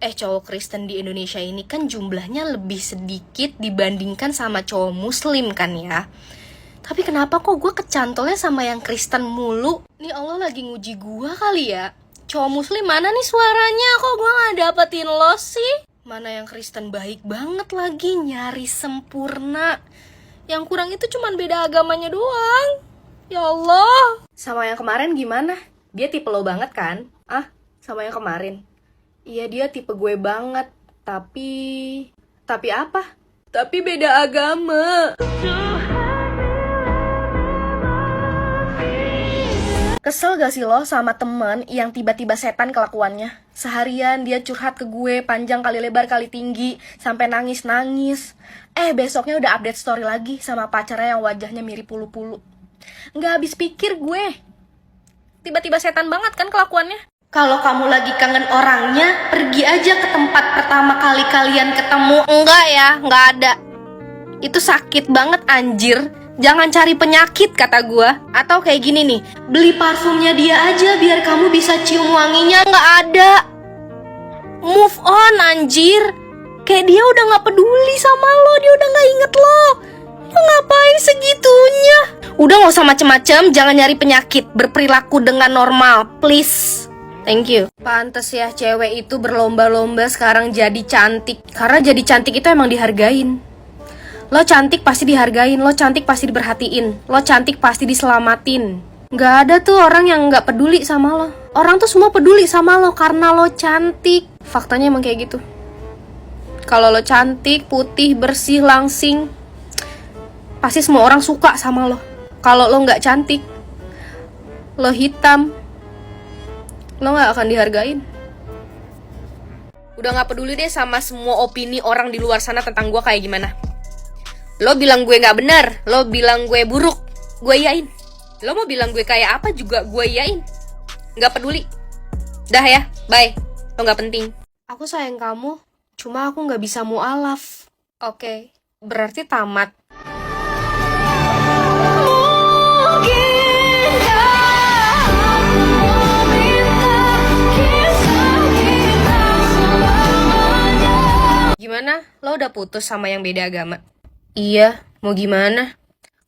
Cowok Kristen di Indonesia ini kan jumlahnya lebih sedikit dibandingkan sama cowok Muslim kan ya. Tapi kenapa kok gue kecantolnya sama yang Kristen mulu? Nih Allah lagi nguji gue kali ya. Cowok Muslim mana nih suaranya? Kok gue gak dapetin lo sih? Mana yang Kristen baik banget lagi, nyaris sempurna. Yang kurang itu cuman beda agamanya doang. Ya Allah. Sama yang kemarin gimana? Dia tipe lo banget kan? Sama yang kemarin? Iya dia tipe gue banget. Tapi apa? Tapi beda agama. Kesel gak sih lo sama temen yang tiba-tiba setan kelakuannya? Seharian dia curhat ke gue panjang kali lebar kali tinggi sampai nangis-nangis. Besoknya udah update story lagi sama pacarnya yang wajahnya mirip pulu-pulu. Nggak habis pikir gue. Tiba-tiba setan banget kan kelakuannya? Kalau kamu lagi kangen orangnya, pergi aja ke tempat pertama kali kalian ketemu. Enggak ya, nggak ada. Itu sakit banget anjir. Jangan cari penyakit kata gua. Atau kayak gini nih, beli parfumnya dia aja biar kamu bisa cium wanginya. Nggak ada. Move on anjir. Kayak dia udah gak peduli sama lo, dia udah gak inget lo. Lo ngapain segitunya? Udah gak usah macem-macem, jangan nyari penyakit. Berperilaku dengan normal, please. Thank you. Pantes ya cewek itu berlomba-lomba sekarang jadi cantik. Karena jadi cantik itu emang dihargain. Lo cantik pasti dihargain, lo cantik pasti diperhatiin, lo cantik pasti diselamatin. Gak ada tuh orang yang gak peduli sama lo. Orang tuh semua peduli sama lo karena lo cantik. Faktanya emang kayak gitu. Kalau lo cantik, putih, bersih, langsing, pasti semua orang suka sama lo. Kalau lo gak cantik, lo hitam, lo gak akan dihargain. Udah gak peduli deh sama semua opini orang di luar sana tentang gue kayak gimana. Lo bilang gue gak benar, lo bilang gue buruk, gue iyain. Lo mau bilang gue kayak apa juga gue iyain. Gak peduli. Dah ya, bye. Lo gak penting. Aku sayang kamu, cuma aku gak bisa mualaf. Oke, berarti tamat. Gimana? Lo udah putus sama yang beda agama? Iya, mau gimana?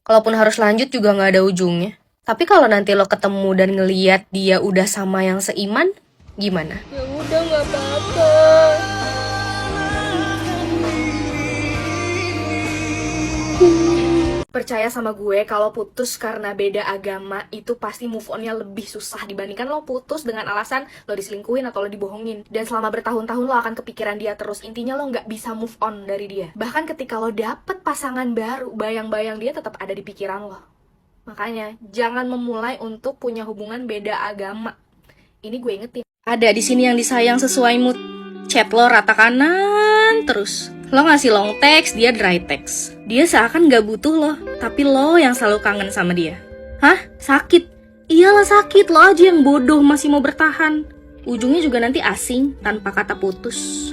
Kalaupun harus lanjut juga gak ada ujungnya. Tapi kalau nanti lo ketemu dan ngeliat dia udah sama yang seiman, gimana? Ya udah gak apa-apa. Percaya sama gue, kalau putus karena beda agama itu pasti move on-nya lebih susah dibandingkan lo putus dengan alasan lo diselingkuhin atau lo dibohongin. Dan selama bertahun-tahun lo akan kepikiran dia terus. Intinya lo gak bisa move on dari dia. Bahkan ketika lo dapet pasangan baru, bayang-bayang dia tetap ada di pikiran lo. Makanya jangan memulai untuk punya hubungan beda agama. Ini gue ingetin. Ada di sini yang disayang sesuai mood. Chat lo rata kanan terus. Lo ngasih long text, dia dry text. Dia seakan gak butuh lo, tapi lo yang selalu kangen sama dia. Hah? Sakit? Iyalah sakit, lo aja yang bodoh masih mau bertahan. Ujungnya juga nanti asing, tanpa kata putus.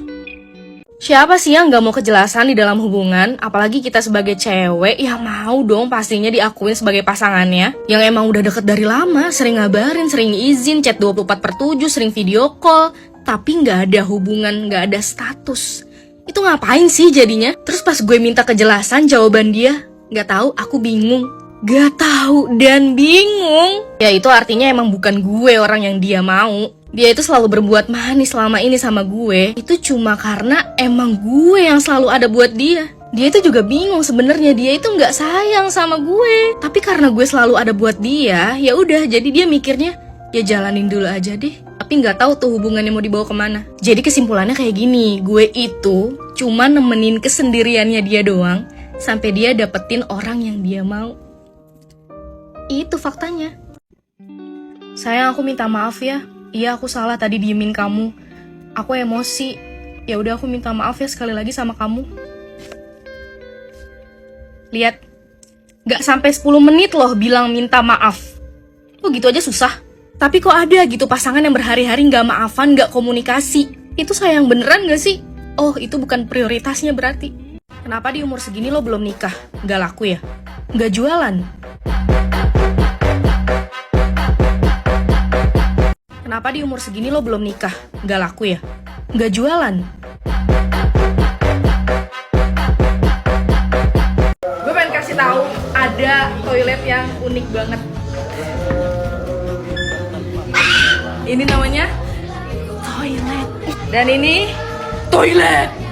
Siapa sih yang gak mau kejelasan di dalam hubungan? Apalagi kita sebagai cewek, ya mau dong pastinya diakuin sebagai pasangannya. Yang emang udah deket dari lama, sering ngabarin, sering izin, chat 24/7, sering video call. Tapi gak ada hubungan, gak ada status. Itu ngapain sih jadinya? Terus pas gue minta kejelasan jawaban dia, gak tahu, aku bingung. Gak tahu dan bingung. Ya itu artinya emang bukan gue orang yang dia mau. Dia itu selalu berbuat manis selama ini sama gue. Itu cuma karena emang gue yang selalu ada buat dia. Dia itu juga bingung sebenarnya, dia itu nggak sayang sama gue. Tapi karena gue selalu ada buat dia, ya udah jadi dia mikirnya ya jalanin dulu aja deh. Tapi nggak tahu tuh hubungannya mau dibawa kemana. Jadi kesimpulannya kayak gini, gue itu cuma nemenin kesendiriannya dia doang sampai dia dapetin orang yang dia mau. Itu faktanya. Sayang, aku minta maaf ya. Iya, aku salah tadi diemin kamu. Aku emosi. Ya udah, aku minta maaf ya sekali lagi sama kamu. Lihat, gak sampai 10 menit loh bilang minta maaf. Kok gitu aja susah? Tapi kok ada gitu pasangan yang berhari-hari gak maafan, gak komunikasi. Itu sayang beneran gak sih? Oh, itu bukan prioritasnya berarti. Kenapa di umur segini lo belum nikah? Gak laku ya? Gak jualan? Kenapa di umur segini lo belum nikah? Gak laku ya? nggak jualan. Gue pengen kasih tahu ada toilet yang unik banget. Ini namanya toilet. Dan ini toilet.